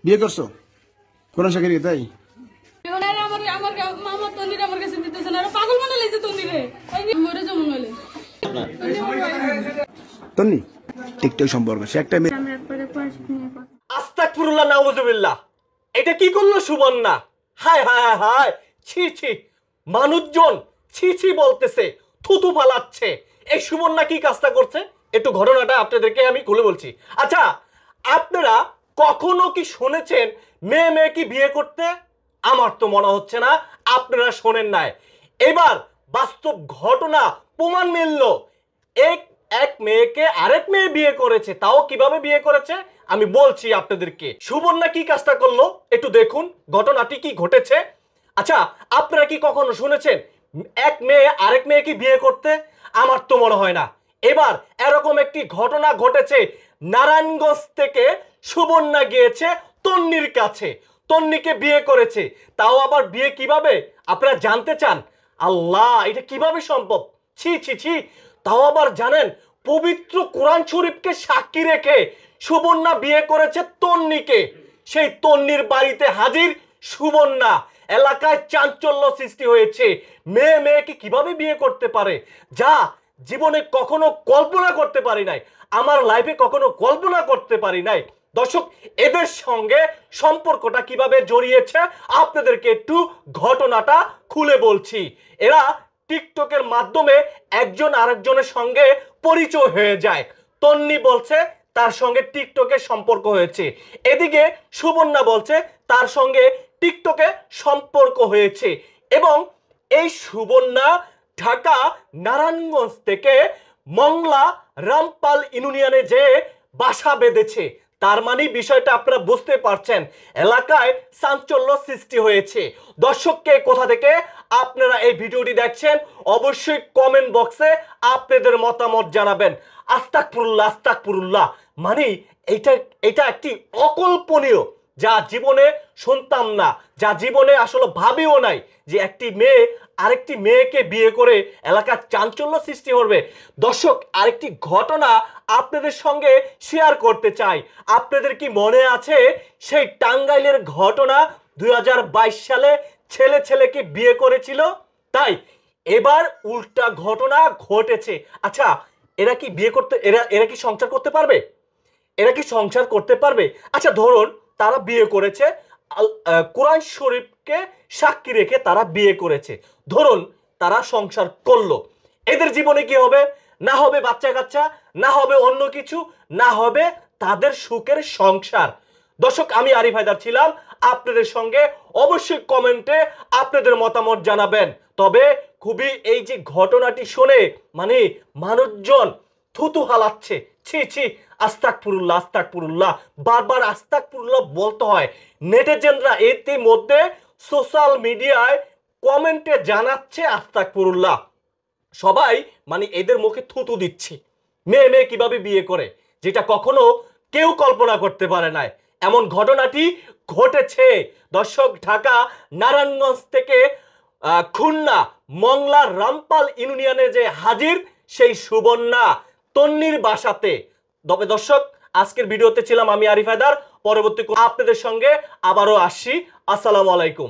বিয়ে করছো কোরআন শাকির তাই তন্নি টিকটক সম্পর্কে সে একটা আস্তাগফিরুল্লাহ নাউযুবিল্লাহ। এটা কি করলো সুবর্ণা? হায় হায় হায় হায়, ছি ছি। মানুষজন ছি ছি বলতেছে, থুতু পালাচ্ছে। এই সুবর্ণা কি কাজটা করছে একটু ঘটনাটা আপনাদেরকে আমি খুলে বলছি। আচ্ছা, আপনারা কখনো কি শুনেছেন মেয়ে মেয়ে কি বিয়ে করতে? আমার তো মনে হচ্ছে না আপনারা শোনেন নাই। এবার বাস্তব ঘটনা প্রমাণ মিলল, এক এক মেয়েকে আরেক মেয়ে বিয়ে করেছে। তাও কিভাবে বিয়ে করেছে আমি বলছি আপনাদেরকে। সুবর্ণা কি কাজটা করলো একটু দেখুন ঘটনাটি কি ঘটেছে। আচ্ছা, আপনারা কি কখনো শুনেছেন এক মেয়ে আরেক মেয়েকে বিয়ে করতে? আমার তো মনে হয় না। এবার এরকম একটি ঘটনা ঘটেছে, নারায়ণগঞ্জ থেকে সুবর্ণা গিয়েছে তন্নির কাছে, তন্নিকে বিয়ে করেছে। তাও আবার বিয়ে কিভাবে আপনারা জানতে চান? আল্লাহ, এটা কিভাবে সম্ভব? ছি ছি ছি। তাও আবার জানেন, পবিত্র কোরআন শরীফকে সাক্ষী রেখে সুবর্ণা বিয়ে করেছে তন্নিকে। সেই তন্নির বাড়িতে হাজির সুবর্ণা। এলাকায় চাঞ্চল্য সৃষ্টি হয়েছে। মেয়ে মেয়েকে কিভাবে বিয়ে করতে পারে, যা জীবনে কখনো কল্পনা করতে পারি নাই, আমার লাইফে কখনো কল্পনা করতে পারি নাই। দর্শক, এদের সঙ্গে সম্পর্কটা কিভাবে জড়িয়েছে আপনাদেরকে একটু ঘটনাটা খুলে বলছি। এরা টিকটকের মাধ্যমে একজন আরেকজনের সঙ্গে পরিচয় হয়ে যায়। তন্নি বলছে তার সঙ্গে টিকটকে সম্পর্ক হয়েছে, এদিকে সুবর্ণা বলছে তার সঙ্গে টিকটকে সম্পর্ক হয়েছে। এবং এই সুবর্ণা ঢাকা নারায়ণগঞ্জ থেকে মংলা রামপাল ইউনিয়নে যে বাসা বেঁধেছে। তার মানে বিষয়টা আপনারা বুঝতে পারছেন, এলাকায় চাঞ্চল্য সৃষ্টি হয়েছে। দর্শককে কোথা থেকে আপনারা এই ভিডিওটি দেখছেন অবশ্যই কমেন্ট বক্সে আপনাদের মতামত জানাবেন। আস্তাগফিরুল্লাহ আস্তাগফিরুল্লাহ। মানে এটা এটা একটি অকল্পনীয়, যা জীবনে শুনতাম না, যা জীবনে আসলে ভাবিও নাই যে একটি মেয়ে আরেকটি মেয়েকে বিয়ে করে এলাকার চাঞ্চল্য সৃষ্টি করবে। দর্শক, আরেকটি ঘটনা আপনাদের সঙ্গে শেয়ার করতে চাই। আপনাদের কি মনে আছে সেই টাঙ্গাইলের ঘটনা? 2022 সালে ছেলে ছেলেকে বিয়ে করেছিল, তাই এবার উল্টা ঘটনা ঘটেছে। আচ্ছা, এরা কি বিয়ে করতে এরা কি সংসার করতে পারবে? এরা কি সংসার করতে পারবে? আচ্ছা, ধরুন তারা বিয়ে করেছে, কোরআন শরীফকে সাক্ষী রেখে তারা বিয়ে করেছে, ধরুন তারা সংসার করলো। এদের জীবনে কি হবে? না হবে বাচ্চা কাচ্চা, না হবে অন্য কিছু, না হবে তাদের সুখের সংসার। দর্শক, আমি আরিফ হায়দার ছিলাম আপনাদের সঙ্গে। অবশ্যই কমেন্টে আপনাদের মতামত জানাবেন। তবে খুবই এই যে ঘটনাটি শুনে মানে মানুষজন থুতু হালাচ্ছে। ছি ছি, আস্তাগফিরুল্লাহ আস্তাগফিরুল্লাহ। বারবার আস্তাগফিরুল্লাহ বলতে হয়। নেটিজেনরা ইতিমধ্যে সোশ্যাল মিডিয়ায় কমেন্টে জানাচ্ছে আস্তাগফিরুল্লাহ। সবাই মানে এদের মুখে থুতু দিচ্ছে। মেয়ে মেয়ে কিভাবে বিয়ে করে, যেটা কখনো কেউ কল্পনা করতে পারে নাই। এমন ঘটনাটি ঘটেছে। দর্শক, ঢাকা নারায়ণগঞ্জ থেকে খুলনা মংলা রামপাল ইউনিয়নে যে হাজির সেই সুবর্ণা তন্নির বাসাতে। তবে দর্শক, আজকের ভিডিওতে ছিলাম আমি আরিফ হায়দার। পরবর্তী আপনাদের সঙ্গে আবারও আসছি। আসসালামু আলাইকুম।